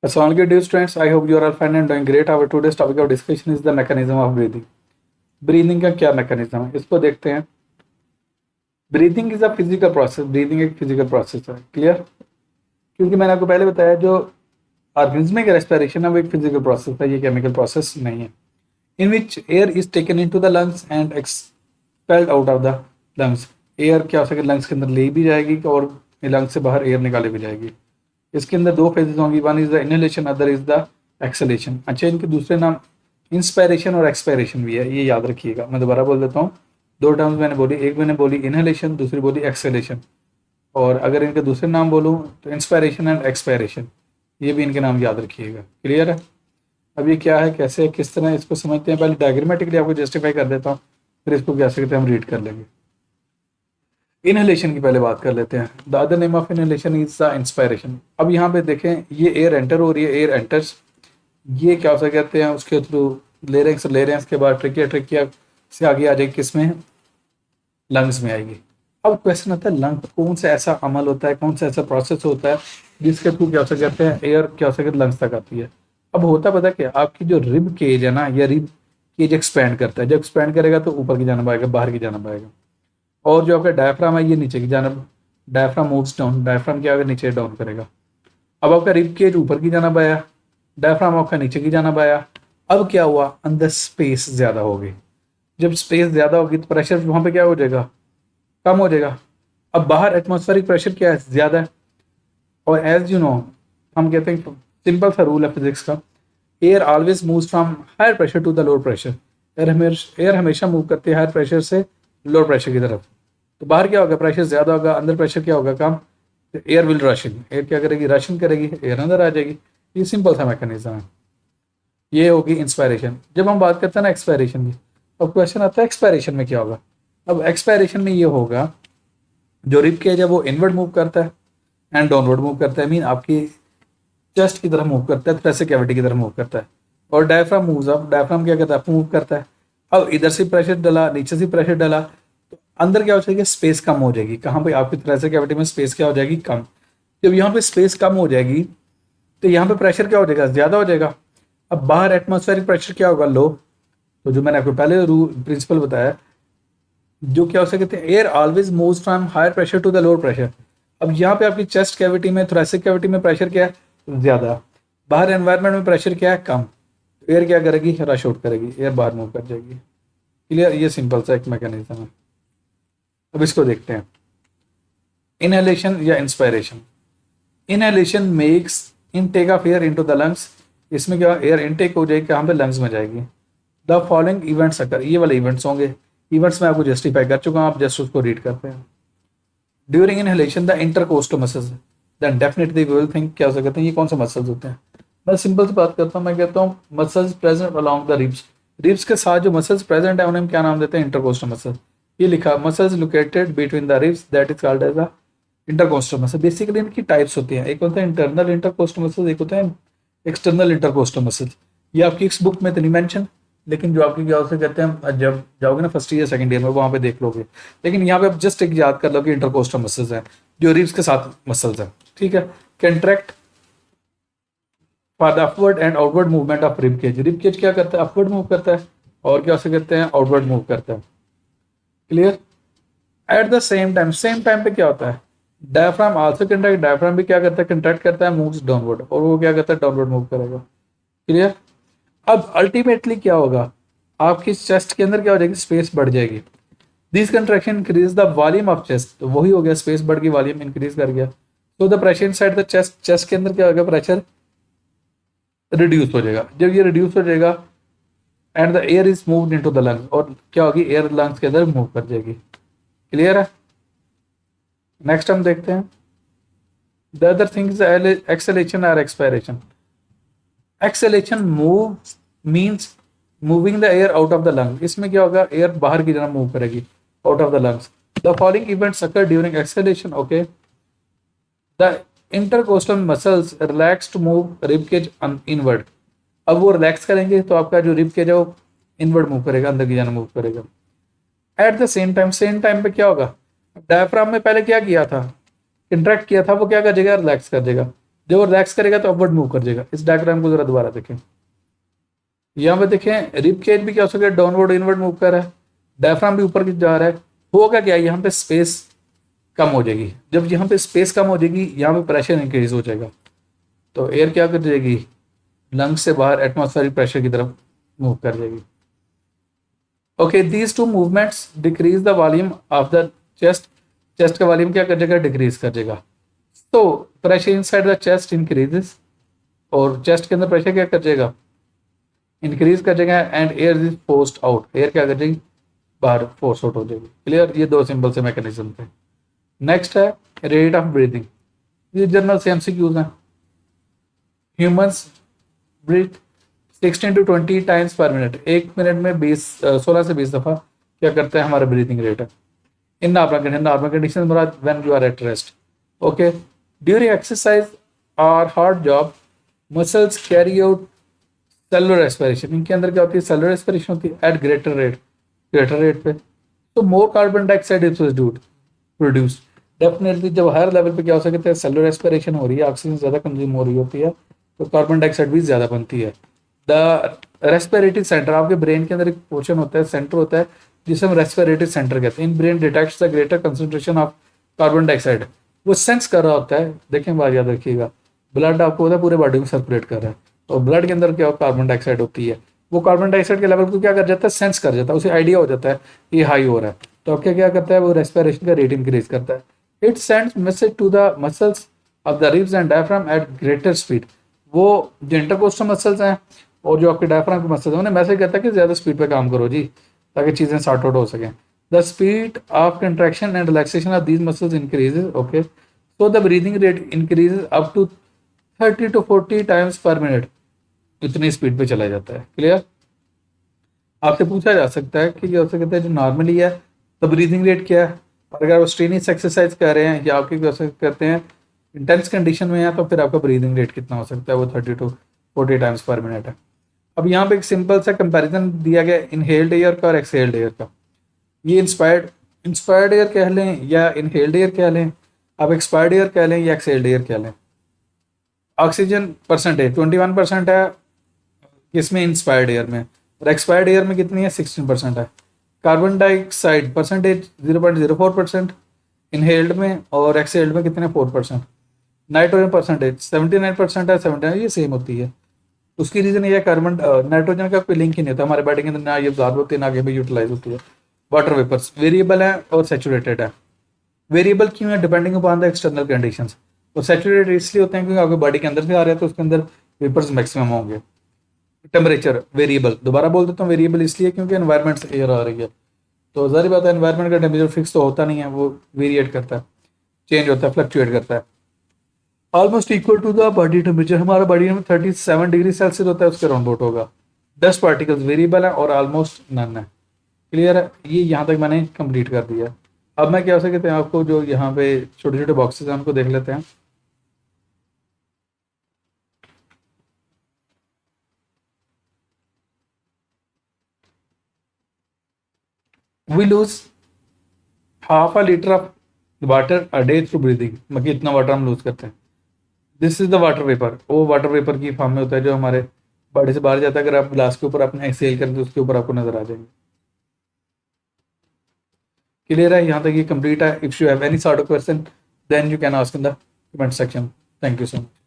Assalamualaikum dear students, I hope you are all fine and doing great. Our today's topic of discussion is the mechanism of breathing. Breathing का क्या mechanism है इसको देखते हैं. Breathing is a physical process. Breathing एक physical process है. Clear? क्योंकि मैंने आपको पहले बताया जो ऑर्गेनिज्मिक रेस्पिरेशन है वो एक फिजिकल प्रोसेस है, ये केमिकल प्रोसेस नहीं है. In which air is taken into the lungs and expelled out of the lungs. Air क्या हो सके लंग्स के अंदर ले भी जाएगी और लंग्स से बाहर एयर निकाली भी जाएगी. इसके अंदर दो फेजेस होंगी, one is the inhalation, other is the exhalation. अच्छा, इनके दूसरे नाम इंस्पायरेशन और एक्सपायरेशन भी है, ये याद रखिएगा. मैं दोबारा बोल देता हूँ. दो टर्म्स मैंने बोली, एक मैंने बोली इनहेलेशन, दूसरी बोली एक्सहेलेशन. और अगर इनके दूसरे नाम बोलूँ तो इंस्पायरेशन एंड एक्सपायरेशन, ये भी इनके नाम याद रखिएगा. क्लियर है? अब ये क्या है, कैसे है, किस तरह इसको समझते हैं. पहले डायग्रामेटिकली आपको जस्टिफाई कर देता हूँ, फिर इसको क्या सकते हैं हम रीड कर लेंगे. इनहेलेशन की पहले बात कर लेते हैं. The other name of inhalation is the inspiration. अब यहाँ पे देखें, ये एयर एंटर हो रही है, एयर एंटर्स, ये क्या हो कहते हैं उसके थ्रू लेरेंस के बाद ट्रिकिया से आगे आ जाएगी किसमें, लंग्स में आएगी. अब क्वेश्चन आता है लंग कौन सा ऐसा अमल होता है, कौन सा ऐसा प्रोसेस होता है जिसके थ्रू क्या हो कहते हैं एयर क्या हो लंग्स तक आती है. अब होता पता क्या, आपकी जो रिब केज है ना, या रिब केज एक्सपैंड करता है. जब एक्सपैंड करेगा तो ऊपर की जानब आएगा, बाहर की जानब आएगा. और जो आपका डायफ्राम है ये नीचे की जानब, डायफ्राम मूव्स डाउन. डायफ्राम क्या होगा, नीचे डाउन करेगा. अब आपका रिब केज ऊपर की जानब आया, डायफ्राम आपका नीचे की जानब आया. अब क्या हुआ, अंदर स्पेस ज़्यादा होगी. जब स्पेस ज़्यादा होगी तो प्रेशर वहाँ पे क्या हो जाएगा, कम हो जाएगा. अब बाहर एटमॉस्फेरिक प्रेशर क्या है, ज़्यादा है. और एज यू नो, हम कहते हैं सिंपल सा रूल है फिजिक्स का, air always moves from higher pressure to the lower pressure. Air हमेशा मूव करती है हायर प्रेशर से लोअर प्रेशर की तरफ. तो बाहर क्या होगा, प्रेशर ज़्यादा होगा, अंदर प्रेशर क्या होगा, कम. तो air will rush in. Air क्या करेगी, रशन करेगी, एयर अंदर आ जाएगी. ये सिंपल सा मैकेनिज्म है. ये होगी इंस्पायरेशन. जब हम बात करते हैं ना एक्सपायरेशन की, अब क्वेश्चन आता है एक्सपायरेशन में क्या होगा. अब एक्सपायरेशन में ये होगा, जो रिब केज है वो इनवर्ड मूव करता है एंड डाउनवर्ड मूव करता है. मीन आपकी चेस्ट की तरफ मूव करता है, थोरेसिक कैविटी की तरफ मूव करता है. और डायफ्राम मूव्स अप. डायफ्राम क्या करता है, अप मूव करता है. अब इधर से प्रेशर डाला, नीचे से प्रेशर डाला, तो अंदर क्या हो जाएगी, स्पेस कम हो जाएगी. कहाँ पे, आपकी थोरेसिक कैविटी में स्पेस क्या हो जाएगी, कम. जब यहाँ पे स्पेस कम हो जाएगी तो यहाँ पे प्रेशर क्या हो जाएगा, ज़्यादा हो जाएगा. अब बाहर एटमॉस्फेरिक प्रेशर क्या होगा, लो. तो जो मैंने आपको पहले रूल प्रिंसिपल बताया, जो क्या हो सकते हैं, air always moves from higher pressure to the lower pressure. अब यहाँ पे आपकी चेस्ट कैविटी में, थोरेसिक कैविटी में प्रेशर क्या है, ज़्यादा. बाहर एनवायरनमेंट में प्रेशर क्या है, कम. एयर क्या करेगी, रश आउट करेगी, एयर बाहर मूव कर जाएगी. क्लियर? ये सिंपल सा एक मैकेनिज्म है. अब इसको देखते हैं, इनहेलेशन या inspiration. Inhalation makes intake of air into the lungs. इसमें क्या एयर इनटेक हो जाएगी, कहाँ पे, लंग्स में जाएगी. द फॉलोइंग इवेंट्स अकर. ये वाले इवेंट्स होंगे. इवेंट्स में आपको जस्टिफाई कर चुका हूँ, आप जस्ट उसको रीड करते हैं. During inhalation the intercostal muscles, then definitely we will think क्या हो सकते हैं, ये कौन से मसल्स होते हैं. मैं सिंपल से बात करता हूँ, मैं कहता हूँ muscles present along the ribs. Ribs के साथ जो मसल्स प्रेजेंट है उन्हें क्या नाम देते हैं, इंटरकोस्टल मसल. ये लिखा, muscles located between the ribs that is called as the intercostal muscle. Basically इनकी टाइप्स होती हैं, एक होता है इंटरनल इंटरकोस्टल मसल, एक होता है एक्सटर्नल इंटरकोस्टल मसल. ये आपकी इस बुक में तो नहीं मेंशन, लेकिन जो आपकी क्या होते कहते हैं, जब जाओगे ना फर्स्ट ईयर सेकंड ईयर में, वहाँ पे देख लोगे. लेकिन यहाँ पे आप जस्ट एक याद कर लो कि इंटरकोस्टल मसल्स हैं, जो रिब्स के साथ मसल्स हैं. ठीक है. Contract for the upward and outward movement of rib cage. Rib cage क्या करता है, अपवर्ड मूव करता है, और क्या से कहते हैं, आउटवर्ड मूव करता है. Clear? At the same time पे क्या होता है, डायफ्राम आल्सो कंट्रैक्ट. डायफ्राम भी क्या करता है, कंट्रैक्ट करता है, मूव्स डाउनवर्ड, और वो क्या करता है, डाउनवर्ड मूव करेगा. क्लियर? अब अल्टीमेटली क्या होगा, आपकी चेस्ट के अंदर क्या हो जाएगी, स्पेस बढ़ जाएगी. This contraction increase the volume of chest. तो वही हो गया, स्पेस बढ़ गई, वॉल्यूम इंक्रीज कर गया. तो the pressure inside the chest, chest के अंदर क्या होगा, प्रेशर रिड्यूस हो जाएगा. जब ये रिड्यूस हो जाएगा and the air is moved into the lungs, और क्या होगी, एयर लंग्स के अंदर मूव कर जाएगी. क्लियर है? नेक्स्ट हम देखते हैं, the other thing is exhalation और expiration. Exhalation move means moving the air out of the lung. इसमें क्या होगा, एयर बाहर की तरफ मूव करेगी, out of the lungs. The following events occur during exhalation. Okay. The intercostal muscles relax to move rib cage inward. अब वो relax करेंगे तो आपका जो रिब केज है वो इनवर्ड मूव करेगा, अंदर की जानब मूव करेगा. एट द सेम टाइम पे क्या होगा, डायफ्राम में पहले क्या किया था, कंट्रैक्ट किया था, वो क्या कर देगा, रिलैक्स कर देगा. जब वो रिलैक्स करेगा तो अपवर्ड मूव कर जाएगा। इस डायग्राम को जरा दोबारा देखें। यहाँ पे देखें रिब केज भी क्या हो सकता है, डाउनवर्ड इनवर्ड मूव कर रहा है, डायफ्राम भी ऊपर की जा रहा है। होगा क्या, यहाँ पे स्पेस कम हो जाएगी। जब यहाँ पे स्पेस कम हो जाएगी, यहाँ पे प्रेशर इंक्रीज हो जाएगा, तो एयर क्या कर जाएगी, लंग्स से बाहर एटमॉस्फेरिक प्रेशर की तरफ मूव कर जाएगी। Okay, these two movements decrease the volume of the chest. Chest का वॉल्यूम क्या कर जाएगा, डिक्रीज कर जाएगा। तो pressure inside the chest increases, और चेस्ट के अंदर प्रेशर क्या कर जाएगा, इंक्रीज कर जाएगा। And air is forced out, air क्या कर जाएगी, बाहर फोर्स आउट हो जाएगी। क्लियर, ये दो सिंपल से मैकेनिज्म थे। नेक्स्ट है रेट ऑफ ब्रीदिंग। ये जनरल से एमसीक्यूज हैं। Humans breathe 16 to 20 times per minute, एक मिनट में 16 से 20 दफा क्या करते हैं, हमारा ब्रीथिंग रेट है। In normal condition when you are at rest. Okay, during exercise और hard job muscles carry out cellular respiration. इनके अंदर क्या होती है, सेलुलर रेस्पिरेशन होती है एट ग्रेटर रेट पे। तो more carbon dioxide is produced. Definitely जब हायर लेवल पे क्या हो सकता है, सेलुलर रेस्पिरेशन हो रही है, ऑक्सीजन ज़्यादा कंज्यूम हो रही होती है, तो कार्बन डाइऑक्साइड भी ज़्यादा बनती है। द रेस्पिरेटरी सेंटर, आपके ब्रेन के अंदर एक पोर्शन होता है, सेंटर होता है, जिसे हम रेस्पिरेटरी सेंटर कहते हैं। In brain detects the greater concentration of carbon dioxide. वो सेंस कर रहा होता है, देखें बात याद रखिएगा, ब्लड आपको होता है पूरे बॉडी में सर्कुलेट कर रहा है, और ब्लड के अंदर क्या कार्बन डाइऑक्साइड होती है, वो कार्बन डाइऑक्साइड के लेवल को क्या कर जाता है, सेंस कर जाता है, उसे आइडिया हो जाता है ये हाई हो रहा है। तो अब क्या करता है, वो रेस्पिरेशन का रेट इंक्रीज करता है। It sends message to the muscles of the ribs and diaphragm at greater speed. वो जो इंटरकोस्टल मसल्स हैं और जो आपके डायफ्राम के मसल्स हैं, उन्हें मैसेज करता है कि ज़्यादा स्पीड पे काम करो जी, ताकि चीज़ें सॉर्ट आउट हो सकें। The speed of contraction and relaxation of these muscles increases. Okay, so the breathing rate increases up to 30 to 40 times per minute, इतनी स्पीड पे चला जाता है। क्लियर, आपसे पूछा जा सकता है कि ये हो सकता है जो नॉर्मली है तो ब्रीदिंग रेट क्या है, और अगर वो स्ट्रेनियस एक्सरसाइज कर रहे हैं या आपके करते हैं इंटेंस कंडीशन में है, तो फिर आपका ब्रीदिंग रेट कितना हो सकता है, वो 30 to 40 टाइम्स पर मिनट है। अब यहाँ पे एक सिंपल सा कंपैरिजन दिया गया इनहेल्ड एयर का और एक्सहेल्ड एयर का। ये इंस्पायर्ड एयर कह लें या इनहेल्ड एयर कह लें, आप एक्सपायर्ड एयर कह लें या एक्सहेल्ड एयर कह लें। ऑक्सीजन परसेंटेज 21% है इसमें इंस्पायर्ड एयर में, और एक्सपायर्ड एयर में कितनी है, 16% है। कार्बन डाइऑक्साइड परसेंटेज 0.04% इनहेल्ड में, और एक्सहेल्ड में कितने 4%। नाइट्रोजन परसेंटेज 79% है, 79 ये सेम होती है। उसकी रीजन ये है, कार्बन नाइट्रोजन का कोई लिंक ही नहीं होता हमारे बॉडी के अंदर, ना ये अब्जॉर्ब होती है ना आगे यूटिलाइज होती है। वाटर वेपर्स वेरिएबल है और सेचुरेटेड है। वेरिएबल क्यों है, depending upon the external conditions. और सैचुरेटेड इसलिए होते हैं क्योंकि आपके बॉडी के अंदर से आ रहे हैं, तो उसके अंदर वेपर्स मैक्सिमम होंगे। टेम्परेचर वेरिएबल, दोबारा बोल देता हूँ, वेरिएबल इसलिए क्योंकि एनवायरनमेंट से एयर आ रही है, तो जाहिर बात है एनवायरनमेंट का टेम्परेचर फिक्स तो होता नहीं है, वो वेरिएट करता है, चेंज होता है, फ्लक्चुएट करता है। Almost equal to the body temperature, हमारा बॉडी में 37 डिग्री सेल्सियस होता है, उसके राउंड अबाउट होगा। डस्ट पार्टिकल्स वेरिएबल है और ऑलमोस्ट नन है। क्लियर है, ये यहाँ तक मैंने कंप्लीट कर दिया। अब मैं क्या हो सकते हैं, आपको जो यहाँ पे छोटे छोटे बॉक्सेस हैं उनको देख लेते हैं। We lose half a litre of water a day through breathing, मतलब इतना वाटर हम लूज करते हैं। This is the water vapour, वो वाटर वेपर की फॉर्म में होता है जो हमारे बॉडी से बाहर जाता है। अगर आप ग्लास के ऊपर अपने एक्सेल करें तो उसके ऊपर आपको नजर आ जाएंगे। क्लियर है, यहाँ तक ये कंप्लीट है। If you have any sort of question then you can ask in the comment section. Thank you so much.